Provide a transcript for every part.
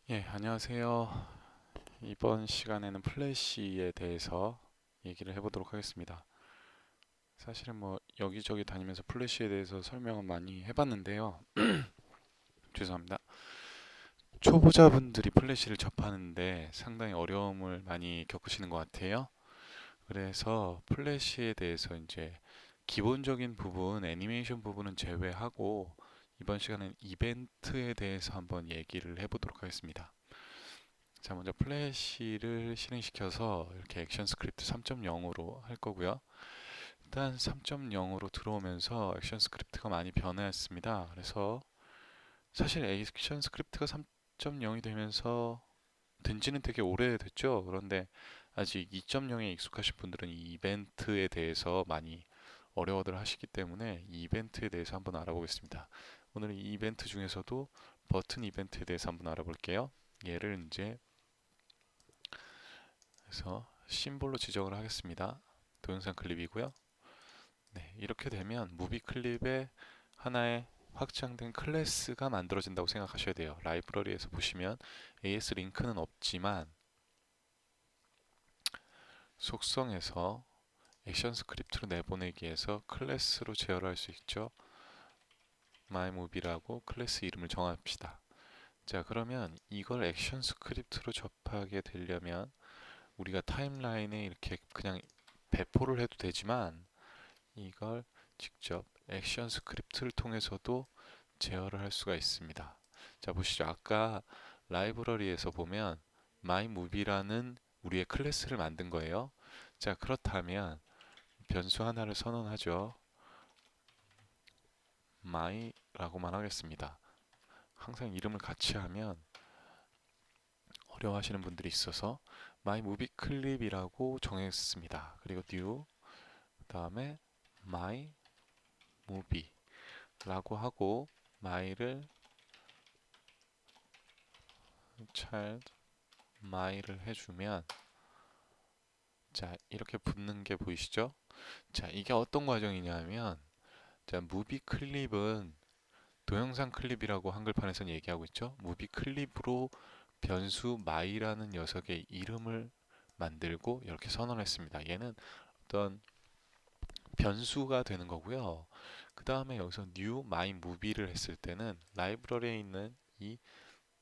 예, 안녕하세요. 이번 시간에는 플래시에 대해서 얘기를 해보도록 하겠습니다. 사실은 뭐 여기저기 다니면서 플래시에 대해서 설명은 많이 해봤는데요. 죄송합니다. 초보자분들이 플래시를 접하는데 상당히 어려움을 많이 겪으시는 것 같아요. 그래서 플래시에 대해서 이제 기본적인 부분, 애니메이션 부분은 제외하고 이번 시간은 이벤트에 대해서 한번 얘기를 해보도록 하겠습니다. 자, 먼저 플래시를 실행시켜서 이렇게 액션 스크립트 3.0으로 할 거고요. 일단 3.0으로 들어오면서 액션 스크립트가 많이 변했습니다. 그래서 사실 액션 스크립트가 3.0이 되면서 된 지는 되게 오래됐죠. 그런데 아직 2.0에 익숙하신 분들은 이 이벤트에 대해서 많이 어려워들 하시기 때문에 이 이벤트에 대해서 한번 알아보겠습니다. 오늘 이 이벤트 중에서도 버튼 이벤트에 대해서 한번 알아볼게요. 얘를 이제 그래서 심볼로 지정을 하겠습니다. 동영상 클립이고요. 네, 이렇게 되면 무비 클립에 하나의 확장된 클래스가 만들어진다고 생각하셔야 돼요. 라이브러리에서 보시면 AS 링크는 없지만 속성에서 액션 스크립트로 내보내기에서 클래스로 제어할 수 있죠. mymovie라고 클래스 이름을 정합시다. 자, 그러면 이걸 액션 스크립트로 접하게 되려면 우리가 타임라인에 이렇게 그냥 배포를 해도 되지만 이걸 직접 액션 스크립트를 통해서도 제어를 할 수가 있습니다. 자, 보시죠. 아까 라이브러리에서 보면 mymovie라는 우리의 클래스를 만든 거예요. 자, 그렇다면 변수 하나를 선언하죠. my라고만 하겠습니다. 항상 이름을 같이 하면 어려워하시는 분들이 있어서 mymovieclip이라고 정했습니다. 그리고 new 그다음에 mymovie라고 하고 my를 child my를 해주면 자 이렇게 붙는 게 보이시죠? 자 이게 어떤 과정이냐면 자 무비 클립은 동영상 클립이라고 한글판에서는 얘기하고 있죠. 무비 클립으로 변수 my라는 녀석의 이름을 만들고 이렇게 선언했습니다. 얘는 어떤 변수가 되는 거고요. 그 다음에 여기서 new my movie를 했을 때는 라이브러리에 있는 이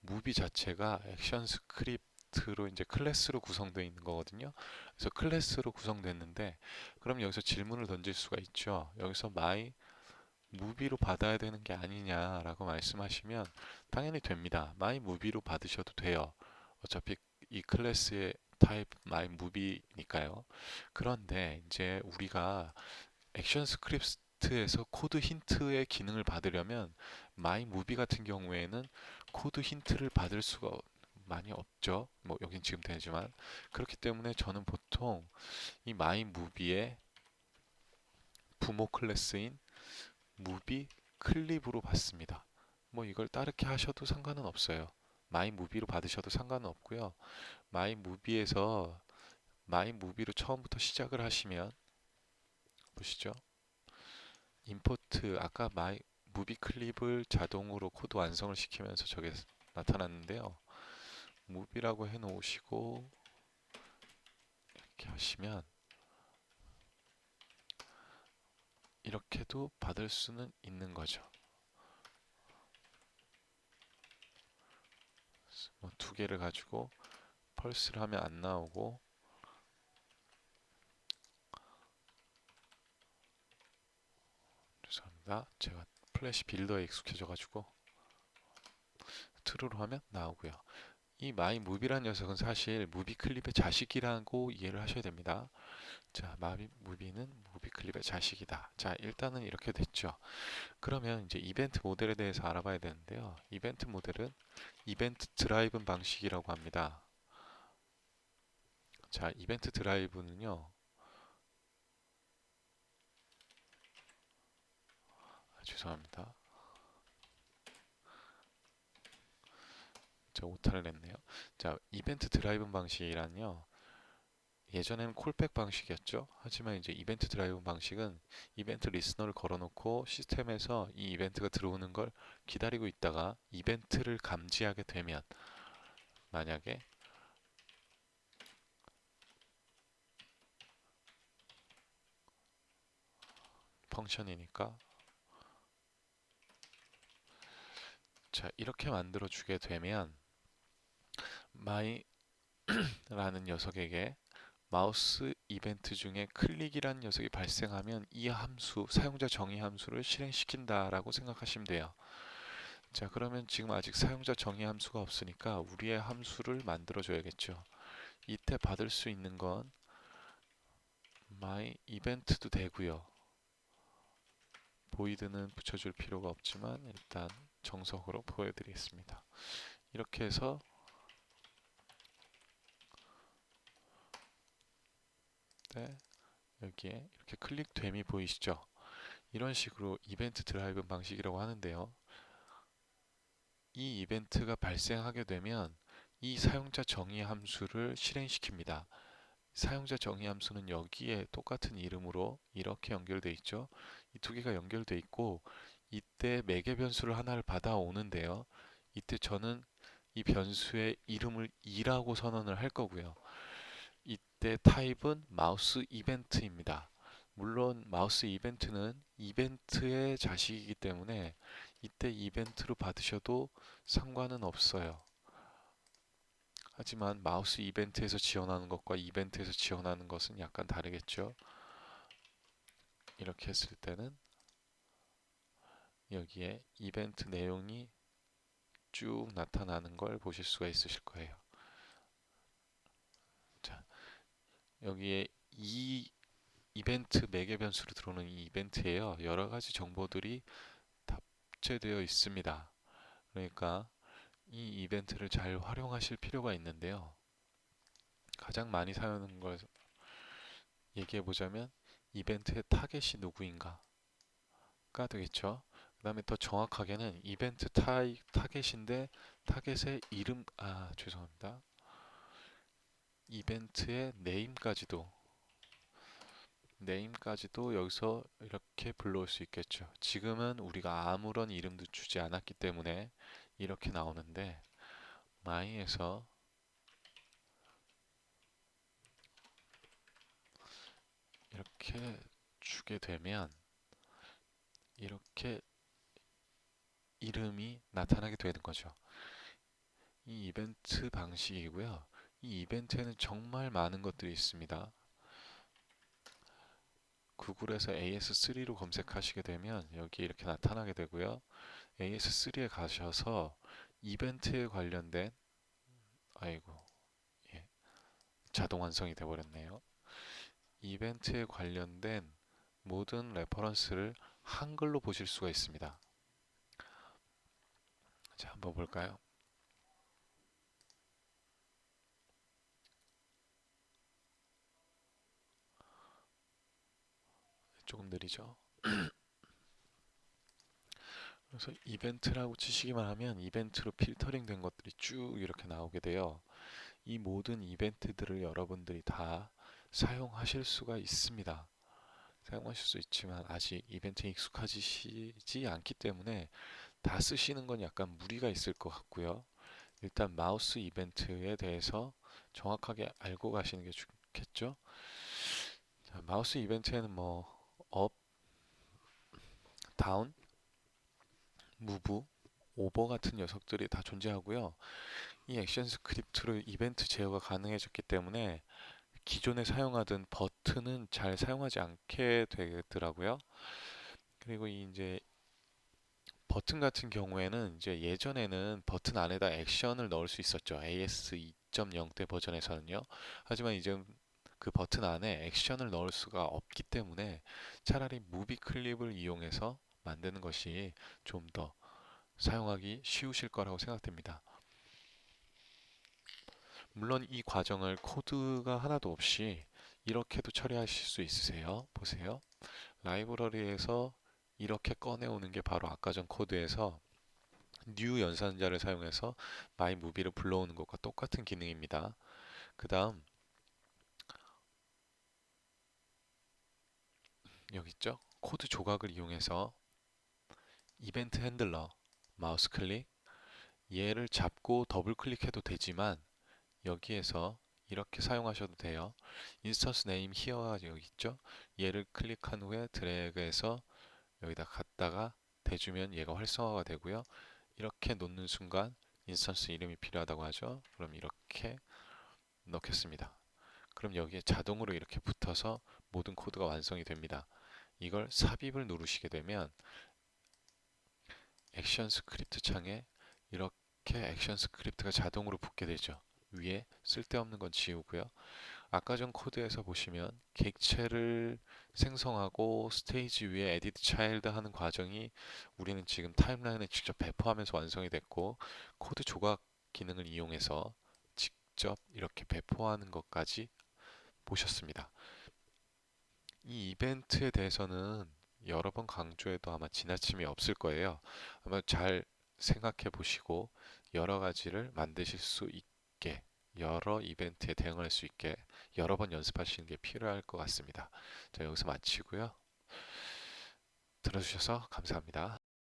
무비 자체가 액션 스크립트로 이제 클래스로 구성되어 있는 거거든요. 그래서 클래스로 구성됐는데 그럼 여기서 질문을 던질 수가 있죠. 여기서 my 무비로 받아야 되는 게 아니냐라고 말씀하시면 당연히 됩니다. my 무비로 받으셔도 돼요. 어차피 이 클래스의 타입 my 무비니까요. 그런데 이제 우리가 액션 스크립트에서 코드 힌트의 기능을 받으려면 마이 무비 같은 경우에는 코드 힌트를 받을 수가 많이 없죠. 뭐 여긴 지금 되지만 그렇기 때문에 저는 보통 이 마이 무비의 부모 클래스인 무비 클립으로 받습니다. 뭐 이걸 따르게 하셔도 상관은 없어요. 마이 무비로 받으셔도 상관은 없고요. 마이 무비에서 마이 무비로 처음부터 시작을 하시면 보시죠. 임포트 아까 마이 무비 클립을 자동으로 코드 완성을 시키면서 저게 나타났는데요. 무비라고 해 놓으시고 이렇게 하시면 이렇게도 받을 수는 있는 거죠. 뭐두 개를 가지고 펄스를 하면 안 나오고 죄송합니다. 제가 플래시 빌더에 익숙해져 가지고 트루로 하면 나오고요. 이 마이 무비라는 녀석은 사실 무비 클립의 자식이라고 이해를 하셔야 됩니다. 자, 마비 무비는 무비 클립의 자식이다. 자, 일단은 이렇게 됐죠. 그러면 이제 이벤트 모델에 대해서 알아봐야 되는데요. 이벤트 모델은 이벤트 드라이븐 방식이라고 합니다. 자, 이벤트 드라이브는요. 죄송합니다. 저 오타를 냈네요. 자, 이벤트 드라이븐 방식이란요. 예전에는 콜백 방식이었죠. 하지만 이제 이벤트 드라이브 방식은 이벤트 리스너를 걸어놓고 시스템에서 이 이벤트가 들어오는 걸 기다리고 있다가 이벤트를 감지하게 되면 만약에 펑션이니까 자 이렇게 만들어 주게 되면 my라는 녀석에게 마우스 이벤트 중에 클릭이라는 녀석이 발생하면 이 함수, 사용자 정의 함수를 실행시킨다라고 생각하시면 돼요. 자, 그러면 지금 아직 사용자 정의 함수가 없으니까 우리의 함수를 만들어 줘야겠죠. 이때 받을 수 있는 건 my event도 되고요. void는 붙여줄 필요가 없지만 일단 정석으로 보여드리겠습니다. 이렇게 해서 네, 여기에 이렇게 클릭됨이 보이시죠? 이런 식으로 이벤트 드라이브 방식이라고 하는데요. 이 이벤트가 발생하게 되면 이 사용자 정의 함수를 실행시킵니다. 사용자 정의 함수는 여기에 똑같은 이름으로 이렇게 연결되어 있죠. 이 두 개가 연결되어 있고 이때 매개 변수를 하나를 받아오는데요. 이때 저는 이 변수의 이름을 2라고 선언을 할 거고요. 이때 타입은 마우스 이벤트입니다. 물론 마우스 이벤트는 이벤트의 자식이기 때문에 이때 이벤트로 받으셔도 상관은 없어요. 하지만 마우스 이벤트에서 지원하는 것과 이벤트에서 지원하는 것은 약간 다르겠죠. 이렇게 했을 때는 여기에 이벤트 내용이 쭉 나타나는 걸 보실 수가 있으실 거예요. 자, 여기에 이 이벤트 매개 변수로 들어오는 이 이벤트에요. 여러 가지 정보들이 탑재되어 있습니다. 그러니까 이 이벤트를 잘 활용하실 필요가 있는데요. 가장 많이 사용하는 걸 얘기해 보자면 이벤트의 타겟이 누구인가가 되겠죠. 그 다음에 더 정확하게는 이벤트 타겟인데 타겟의 이름, 죄송합니다. 이벤트의 네임까지도 여기서 이렇게 불러올 수 있겠죠. 지금은 우리가 아무런 이름도 주지 않았기 때문에 이렇게 나오는데 my에서 이렇게 주게 되면 이렇게 이름이 나타나게 되는 거죠. 이 이벤트 방식이고요. 이 이벤트에는 정말 많은 것들이 있습니다. 구글에서 AS3로 검색하시게 되면 여기 이렇게 나타나게 되고요. AS3에 가셔서 이벤트에 관련된 아이고 예, 자동 완성이 되어버렸네요. 이벤트에 관련된 모든 레퍼런스를 한글로 보실 수가 있습니다. 자, 한번 볼까요? 조금 느리죠? 그래서 이벤트라고 치시기만 하면 이벤트로 필터링 된 것들이 쭉 이렇게 나오게 돼요. 이 모든 이벤트들을 여러분들이 다 사용하실 수가 있습니다. 사용하실 수 있지만 아직 이벤트에 익숙하시지 않기 때문에 다 쓰시는 건 약간 무리가 있을 것 같고요. 일단 마우스 이벤트에 대해서 정확하게 알고 가시는 게 좋겠죠. 자, 마우스 이벤트에는 뭐 업, 다운, 무브, 오버 같은 녀석들이 다 존재하고요. 이 액션 스크립트로 이벤트 제어가 가능해졌기 때문에 기존에 사용하던 버튼은 잘 사용하지 않게 되더라고요. 그리고 이제 버튼 같은 경우에는 이제 예전에는 버튼 안에다 액션을 넣을 수 있었죠. AS 2.0 때 버전에서는요. 하지만 이제 그 버튼 안에 액션을 넣을 수가 없기 때문에 차라리 무비 클립을 이용해서 만드는 것이 좀 더 사용하기 쉬우실 거라고 생각됩니다. 물론 이 과정을 코드가 하나도 없이 이렇게도 처리하실 수 있으세요. 보세요. 라이브러리에서 이렇게 꺼내오는 게 바로 아까 전 코드에서 new 연산자를 사용해서 mymovie를 불러오는 것과 똑같은 기능입니다. 그 다음 여기 있죠? 코드 조각을 이용해서 이벤트 핸들러 마우스 클릭 얘를 잡고 더블 클릭해도 되지만 여기에서 이렇게 사용하셔도 돼요. 인스턴스 네임 히어가 여기 있죠? 얘를 클릭한 후에 드래그해서 여기다 갖다가 대주면 얘가 활성화가 되고요. 이렇게 놓는 순간 인스턴스 이름이 필요하다고 하죠. 그럼 이렇게 넣겠습니다. 그럼 여기에 자동으로 이렇게 붙어서 모든 코드가 완성이 됩니다. 이걸 삽입을 누르시게 되면 액션 스크립트 창에 이렇게 액션 스크립트가 자동으로 붙게 되죠. 위에 쓸데없는 건 지우고요. 아까 전 코드에서 보시면 객체를 생성하고 스테이지 위에 에디트 차일드 하는 과정이 우리는 지금 타임라인에 직접 배포하면서 완성이 됐고, 코드 조각 기능을 이용해서 직접 이렇게 배포하는 것까지 보셨습니다. 이 이벤트에 대해서는 여러 번 강조해도 아마 지나침이 없을 거예요. 아마 잘 생각해 보시고 여러 가지를 만드실 수 있게, 여러 이벤트에 대응할 수 있게 여러 번 연습하시는 게 필요할 것 같습니다. 자, 여기서 마치고요. 들어주셔서 감사합니다.